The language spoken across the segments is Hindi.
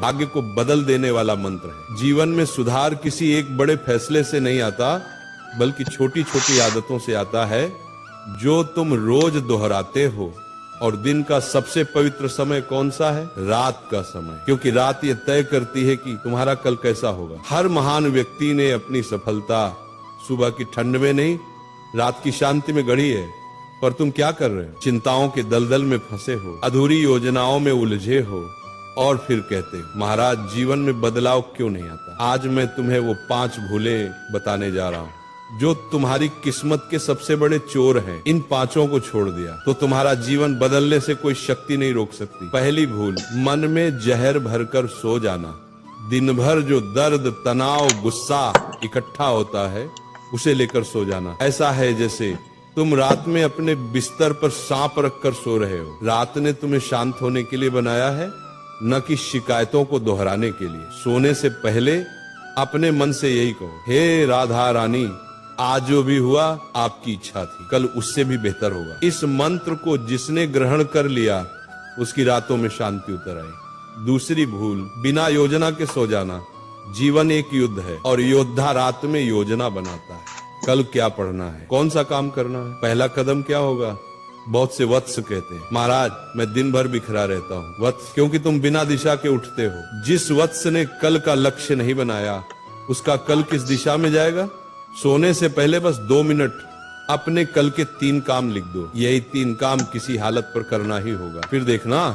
भाग्य को बदल देने वाला मंत्र है। जीवन में सुधार किसी एक बड़े फैसले से नहीं आता, बल्कि छोटी छोटी आदतों से आता है जो तुम रोज दोहराते हो। और दिन का सबसे पवित्र समय कौन सा है? रात का समय, क्योंकि रात ये तय करती है कि तुम्हारा कल कैसा होगा। हर महान व्यक्ति ने अपनी सफलता सुबह की ठंड में नहीं, रात की शांति में गढ़ी है। पर तुम क्या कर रहे हो? चिंताओं के दलदल में फंसे हो, अधूरी योजनाओं में उलझे हो, और फिर कहते हो महाराज जीवन में बदलाव क्यों नहीं आता। आज मैं तुम्हें वो 5 भूलें बताने जा रहा हूँ जो तुम्हारी किस्मत के सबसे बड़े चोर हैं। इन 5 को छोड़ दिया तो तुम्हारा जीवन बदलने से कोई शक्ति नहीं रोक सकती। पहली भूल, मन में जहर भरकर सो जाना। दिन भर जो दर्द, तनाव, गुस्सा इकट्ठा होता है उसे लेकर सो जाना। ऐसा है जैसे तुम रात में अपने बिस्तर पर सांप रखकर सो रहे हो। रात ने तुम्हें शांत होने के लिए बनाया है, न कि शिकायतों को दोहराने के लिए। सोने से पहले अपने मन से यही कहो, हे राधा रानी, आज जो भी हुआ आपकी इच्छा थी, कल उससे भी बेहतर होगा। इस मंत्र को जिसने ग्रहण कर लिया उसकी रातों में शांति उतर आई। दूसरी भूल, बिना योजना के सो जाना। जीवन एक युद्ध है और योद्धा रात में योजना बनाता है। कल क्या पढ़ना है, कौन सा काम करना है, पहला कदम क्या होगा। बहुत से वत्स कहते हैं महाराज मैं दिन भर बिखरा रहता हूँ। वत्स क्योंकि तुम बिना दिशा के उठते हो। जिस वत्स ने कल का लक्ष्य नहीं बनाया उसका कल किस दिशा में जाएगा। सोने से पहले बस 2 मिनट अपने कल के 3 काम लिख दो। यही 3 काम किसी हालत पर करना ही होगा। फिर देखना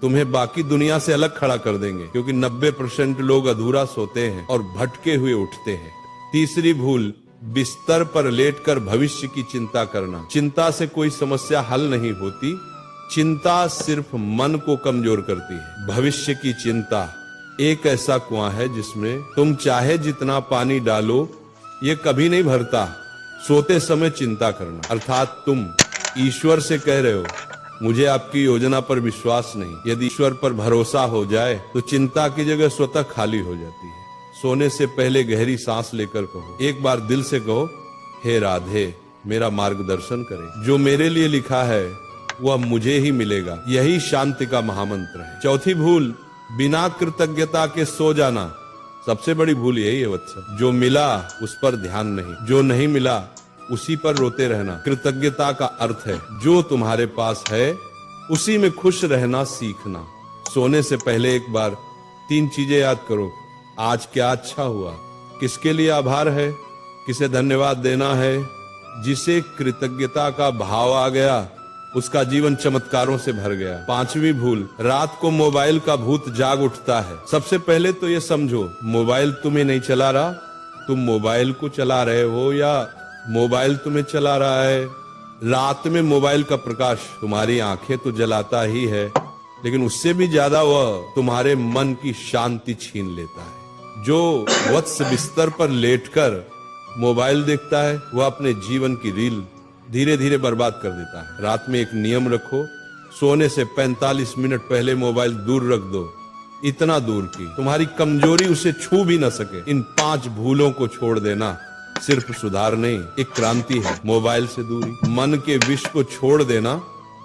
तुम्हें बाकी दुनिया से अलग खड़ा कर देंगे, क्योंकि 90% लोग अधूरा सोते हैं और भटके हुए उठते हैं। तीसरी भूल, बिस्तर पर लेटकर भविष्य की चिंता करना। चिंता से कोई समस्या हल नहीं होती, चिंता सिर्फ मन को कमजोर करती है। भविष्य की चिंता एक ऐसा कुआं है जिसमें तुम चाहे जितना पानी डालो ये कभी नहीं भरता। सोते समय चिंता करना, अर्थात तुम ईश्वर से कह रहे हो मुझे आपकी योजना पर विश्वास नहीं। यदि ईश्वर पर भरोसा हो जाए तो चिंता की जगह स्वतः खाली हो जाती है। सोने से पहले गहरी सांस लेकर कहो, एक बार दिल से कहो, हे राधे मेरा मार्गदर्शन करे, जो मेरे लिए लिखा है वह मुझे ही मिलेगा। यही शांति का महामंत्र है। चौथी भूल, बिना कृतज्ञता के सो जाना। सबसे बड़ी भूल यही है वत्स। जो मिला उस पर ध्यान नहीं, जो नहीं मिला उसी पर रोते रहना। कृतज्ञता का अर्थ है जो तुम्हारे पास है उसी में खुश रहना सीखना। सोने से पहले एक बार 3 चीजें याद करो। आज क्या अच्छा हुआ, किसके लिए आभार है, किसे धन्यवाद देना है। जिसे कृतज्ञता का भाव आ गया उसका जीवन चमत्कारों से भर गया। 5वीं भूल, रात को मोबाइल का भूत जाग उठता है। सबसे पहले तो ये समझो मोबाइल तुम्हें नहीं चला रहा, तुम मोबाइल को चला रहे हो या मोबाइल तुम्हें चला रहा है। रात में मोबाइल का प्रकाश तुम्हारी आंखें तो जलाता ही है, लेकिन उससे भी ज्यादा वह तुम्हारे मन की शांति छीन लेता है। जो वत्स बिस्तर पर लेटकर मोबाइल देखता है वह अपने जीवन की रील धीरे धीरे बर्बाद कर देता है। रात में एक नियम रखो, सोने से 45 मिनट पहले मोबाइल दूर रख दो, इतना दूर कि तुम्हारी कमजोरी उसे छू भी न सके। इन 5 भूलों को छोड़ देना सिर्फ सुधार नहीं, एक क्रांति है। मोबाइल से दूरी, मन के विष को छोड़ देना,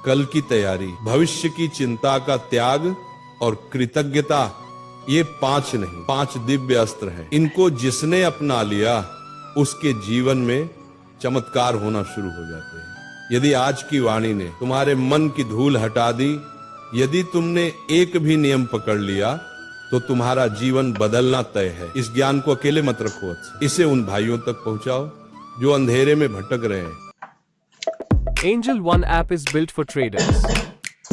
कल की तैयारी, भविष्य की चिंता का त्याग और कृतज्ञता। ये 5 नहीं, 5 दिव्य अस्त्र हैं। इनको जिसने अपना लिया उसके जीवन में चमत्कार होना शुरू हो जाते हैं। यदि आज की वाणी ने तुम्हारे मन की धूल हटा दी, यदि तुमने एक भी नियम पकड़ लिया तो तुम्हारा जीवन बदलना तय है। इस ज्ञान को अकेले मत रखो, इसे उन भाइयों तक पहुंचाओ जो अंधेरे में भटक रहे हैं। Angel One app is built for traders.